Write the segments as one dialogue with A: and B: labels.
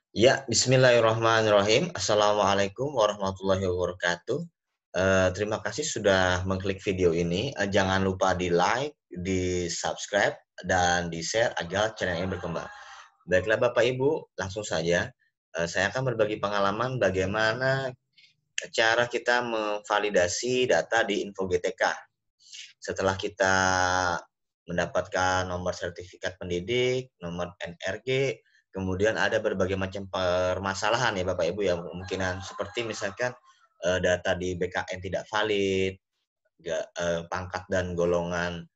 A: Ya, bismillahirrahmanirrahim. Assalamualaikum warahmatullahi wabarakatuh. Terima kasih sudah mengklik video ini. Jangan lupa di like, di subscribe, dan di share agar channel ini berkembang. Baiklah Bapak Ibu, langsung saja. Saya akan berbagi pengalaman bagaimana cara kita memvalidasi data di InfoGTK. Setelah kita mendapatkan nomor sertifikat pendidik, nomor NRG, kemudian ada berbagai macam permasalahan ya Bapak Ibu ya, kemungkinan seperti misalkan data di BKN tidak valid, pangkat dan golongan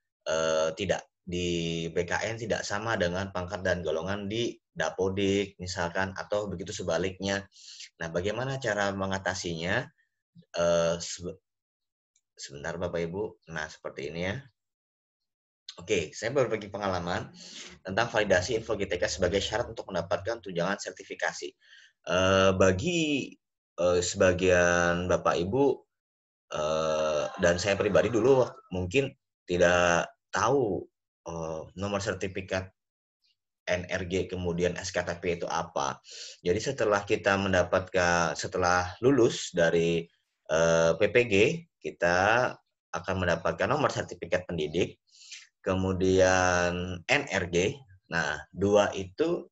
A: tidak di BKN tidak sama dengan pangkat dan golongan di Dapodik misalkan, atau begitu sebaliknya. Nah, bagaimana cara mengatasinya? Eh, Sebentar Bapak Ibu. Nah, seperti ini ya. Oke, saya berbagi pengalaman tentang validasi info GTK sebagai syarat untuk mendapatkan tunjangan sertifikasi. Bagi sebagian Bapak Ibu dan saya pribadi dulu mungkin tidak tahu nomor sertifikat NRG kemudian SKTP itu apa. Jadi setelah lulus dari PPG, kita akan mendapatkan nomor sertifikat pendidik, kemudian NRG. Nah, dua itu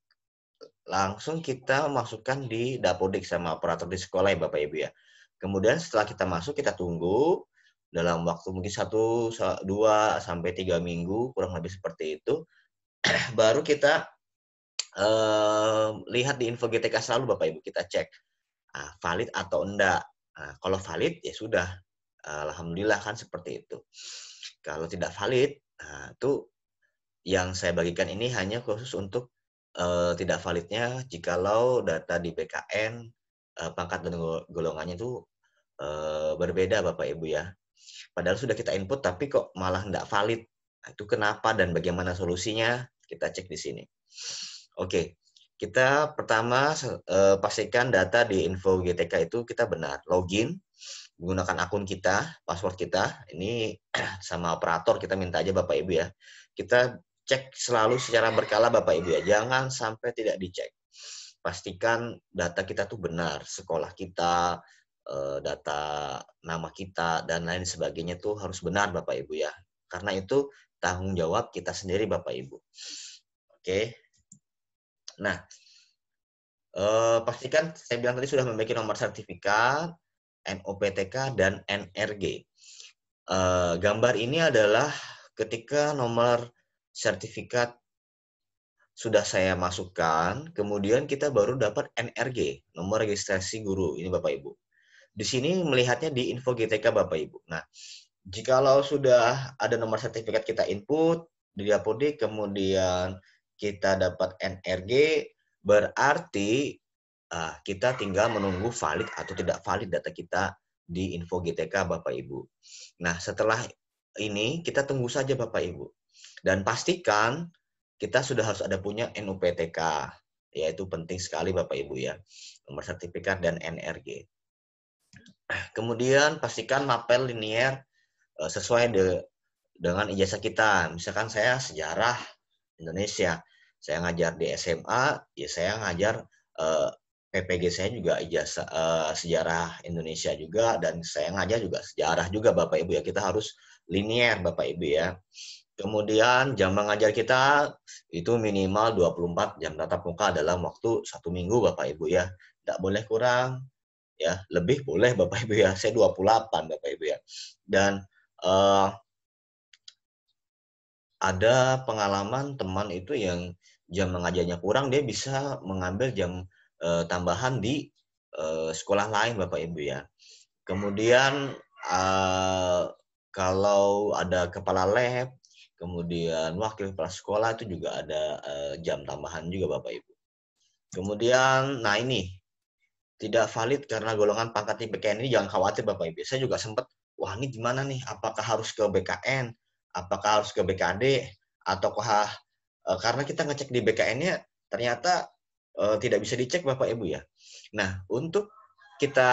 A: langsung kita masukkan di Dapodik sama operator di sekolah ya Bapak Ibu ya. Kemudian setelah kita masuk, kita tunggu dalam waktu mungkin 1, 2, sampai 3 minggu, kurang lebih seperti itu. Baru kita lihat di info GTK selalu Bapak Ibu, kita cek valid atau enggak. Nah, kalau valid ya sudah, alhamdulillah kan seperti itu. Kalau tidak valid, nah itu yang saya bagikan ini hanya khusus untuk tidak validnya jikalau data di BKN pangkat dan golongannya itu berbeda Bapak Ibu ya. Padahal sudah kita input tapi kok malah tidak valid. Nah, itu kenapa dan bagaimana solusinya? Kita cek di sini. Oke, kita pertama pastikan data di info GTK itu kita benar. Login, menggunakan akun kita, password kita. Ini sama operator kita minta aja Bapak Ibu ya. Kita cek selalu secara berkala Bapak Ibu ya. Jangan sampai tidak dicek. Pastikan data kita tuh benar. Sekolah kita, data nama kita, dan lain sebagainya tuh harus benar Bapak Ibu ya. Karena itu tanggung jawab kita sendiri Bapak Ibu. Oke. Nah, pastikan saya bilang tadi sudah memiliki nomor sertifikat, NOPTK, dan NRG. Gambar ini adalah ketika nomor sertifikat sudah saya masukkan, kemudian kita baru dapat NRG, nomor registrasi guru. Ini Bapak Ibu. Di sini melihatnya di info GTK Bapak Ibu. Nah, jikalau sudah ada nomor sertifikat kita input di Dapodik, kemudian kita dapat NRG, berarti kita tinggal menunggu valid atau tidak valid data kita di info GTK Bapak Ibu. Nah, setelah ini kita tunggu saja Bapak Ibu. Dan pastikan kita sudah harus ada punya NUPTK, yaitu penting sekali Bapak Ibu ya, nomor sertifikat dan NRG. Kemudian pastikan mapel linier sesuai dengan ijazah kita. Misalkan saya sejarah Indonesia, saya ngajar di SMA, ya saya ngajar PPG saya juga ijazah sejarah Indonesia juga, dan saya ngajar juga sejarah juga Bapak Ibu ya. Kita harus linier Bapak Ibu ya. Kemudian jam mengajar kita itu minimal 24 jam tatap muka dalam waktu 1 minggu Bapak Ibu ya. Tidak boleh kurang, ya lebih boleh Bapak Ibu ya. Saya 28 Bapak Ibu ya. Dan ada pengalaman teman itu yang jam mengajarnya kurang, dia bisa mengambil jam tambahan di sekolah lain Bapak Ibu ya. Kemudian kalau ada kepala lab, kemudian wakil kepala sekolah itu juga ada jam tambahan juga Bapak Ibu. Kemudian, nah ini tidak valid karena golongan pangkat IPKN ini, jangan khawatir Bapak Ibu. Saya juga sempat, wah ini gimana nih? Apakah harus ke BKN? Apakah harus ke BKD? Ataukah karena kita ngecek di BKN-nya ternyata tidak bisa dicek Bapak Ibu ya. Nah, untuk kita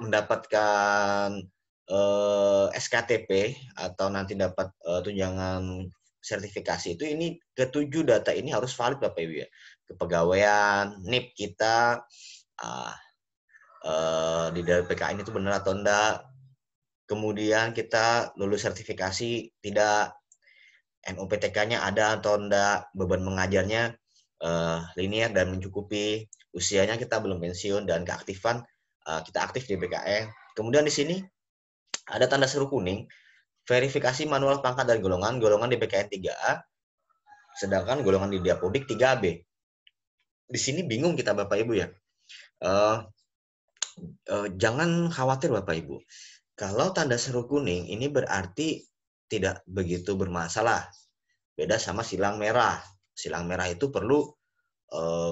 A: mendapatkan SKTP atau nanti dapat tunjangan sertifikasi itu, ini ketujuh data ini harus valid Bapak Ibu ya. kepegawaian, NIP kita, di dari PKN itu benar atau enggak. Kemudian kita lulus sertifikasi tidak, NUPTK-nya ada atau enggak, beban mengajarnya linear dan mencukupi, usianya kita belum pensiun, dan keaktifan kita aktif di BKN. Kemudian di sini ada tanda seru kuning, verifikasi manual pangkat dan golongan di BKN 3A, sedangkan golongan di Diapodik 3B. Di sini bingung kita Bapak Ibu ya. Jangan khawatir Bapak Ibu. Kalau tanda seru kuning ini berarti tidak begitu bermasalah. Beda sama silang merah. Silang merah itu perlu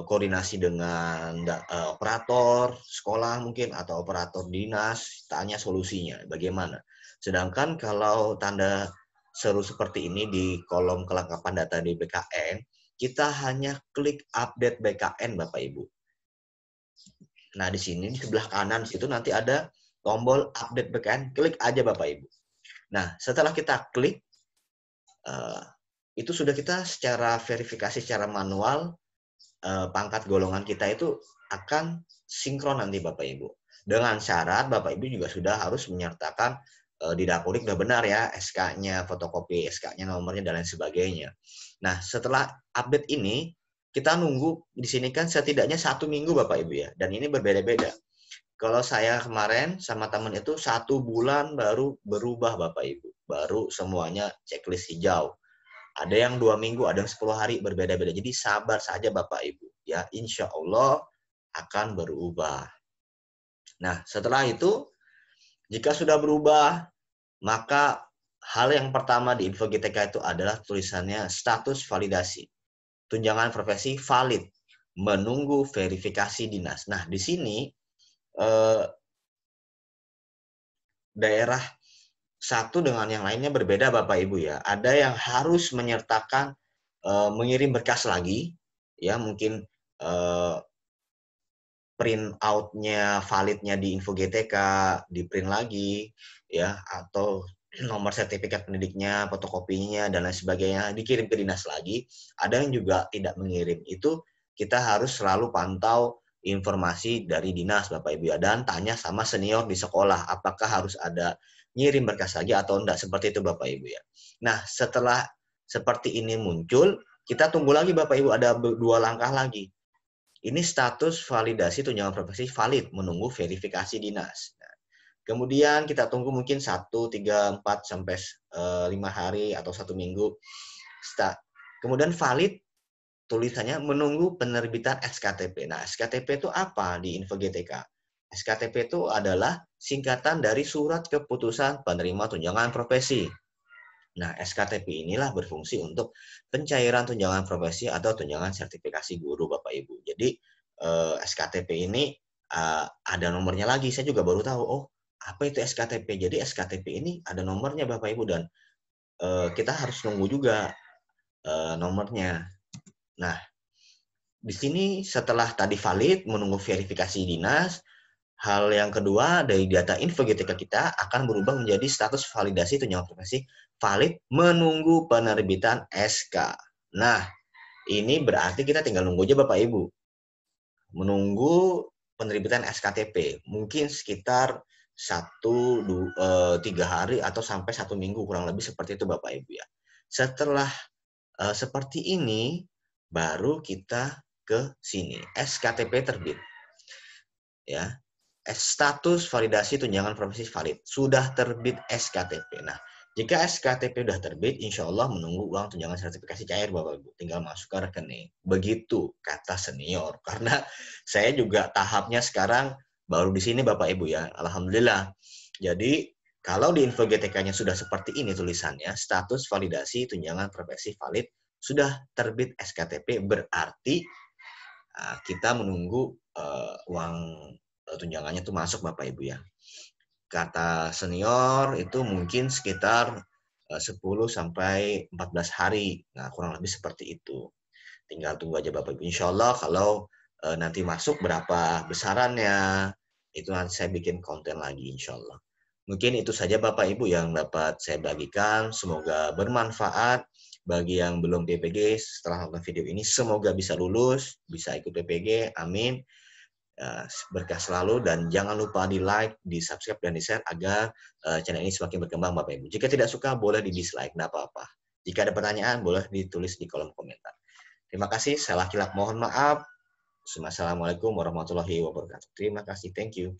A: koordinasi dengan operator sekolah mungkin atau operator dinas, tanya solusinya bagaimana. Sedangkan kalau tanda seru seperti ini di kolom kelengkapan data di BKN, kita hanya klik update BKN Bapak Ibu. Nah, di sini di sebelah kanan situ nanti ada tombol update BKN, klik aja Bapak Ibu. Nah, setelah kita klik, itu sudah kita secara verifikasi secara manual, pangkat golongan kita itu akan sinkron nanti Bapak Ibu. Dengan syarat Bapak Ibu juga sudah harus menyertakan di Dapodik sudah benar ya, SK-nya, fotokopi SK-nya, nomornya, dan lain sebagainya. Nah, setelah update ini, kita nunggu di sini kan setidaknya 1 minggu Bapak Ibu ya, dan ini berbeda-beda. Kalau saya kemarin sama teman itu 1 bulan baru berubah Bapak Ibu, baru semuanya checklist hijau. Ada yang 2 minggu, ada yang 10 hari, berbeda-beda. Jadi sabar saja Bapak Ibu ya, insya Allah akan berubah. Nah, setelah itu jika sudah berubah, maka hal yang pertama di Info GTK itu adalah tulisannya status validasi. Tunjangan profesi valid, menunggu verifikasi dinas. Nah, di sini daerah satu dengan yang lainnya berbeda Bapak Ibu ya. Ada yang harus menyertakan mengirim berkas lagi, ya mungkin print out-nya validnya di Info GTK, di print lagi, ya, atau nomor sertifikat pendidiknya, fotokopinya, dan lain sebagainya, dikirim ke dinas lagi. Ada yang juga tidak mengirim. Itu kita harus selalu pantau informasi dari dinas, Bapak Ibu ya, dan tanya sama senior di sekolah, apakah harus ada ngirim berkas lagi atau enggak, seperti itu Bapak Ibu ya. Nah, setelah seperti ini muncul, kita tunggu lagi Bapak Ibu, ada 2 langkah lagi. Ini status validasi tunjangan profesi valid, menunggu verifikasi dinas. Nah, kemudian kita tunggu mungkin 1, 3, 4, sampai 5 hari atau 1 minggu. Kemudian valid, tulisannya menunggu penerbitan SKTP. Nah, SKTP itu apa di Info GTK? SKTP itu adalah singkatan dari Surat Keputusan Penerima Tunjangan Profesi. Nah, SKTP inilah berfungsi untuk pencairan tunjangan profesi atau tunjangan sertifikasi guru, Bapak Ibu. Jadi, SKTP ini ada nomornya lagi. Saya juga baru tahu, oh, apa itu SKTP? Jadi, SKTP ini ada nomornya, Bapak Ibu, dan kita harus nunggu juga nomornya. Nah, di sini setelah tadi valid, menunggu verifikasi dinas, hal yang kedua dari data Info GTK kita akan berubah menjadi status validasi tunjangan profesi valid menunggu penerbitan SK. Nah, ini berarti kita tinggal nunggu aja Bapak Ibu. Menunggu penerbitan SKTP. Mungkin sekitar 1-3 hari atau sampai 1 minggu, kurang lebih seperti itu Bapak Ibu ya. Setelah seperti ini, baru kita ke sini. SKTP terbit. Ya. Status validasi tunjangan profesi valid. Sudah terbit SKTP. Nah, jika SKTP sudah terbit, insya Allah menunggu uang tunjangan sertifikasi cair, Bapak Ibu. Tinggal masuk ke rekening. Begitu kata senior. Karena saya juga tahapnya sekarang baru di sini, Bapak Ibu ya. Alhamdulillah. Jadi, kalau di Info GTK-nya sudah seperti ini tulisannya, status validasi tunjangan profesi valid, sudah terbit SKTP, berarti kita menunggu uang tunjangannya itu masuk Bapak Ibu ya. Kata senior itu mungkin sekitar 10 sampai 14 hari. Nah, kurang lebih seperti itu. Tinggal tunggu aja Bapak Ibu. Insya Allah kalau nanti masuk berapa besarannya, itu nanti saya bikin konten lagi insya Allah. Mungkin itu saja Bapak Ibu yang dapat saya bagikan. Semoga bermanfaat. Bagi yang belum PPG, setelah nonton video ini, semoga bisa lulus, bisa ikut PPG, amin. Berkah selalu, dan jangan lupa di like, di subscribe, dan di share agar channel ini semakin berkembang Bapak Ibu. Jika tidak suka, boleh di dislike, tidak apa-apa. Jika ada pertanyaan, boleh ditulis di kolom komentar. Terima kasih, salah kilap mohon maaf. Assalamualaikum warahmatullahi wabarakatuh. Terima kasih, thank you.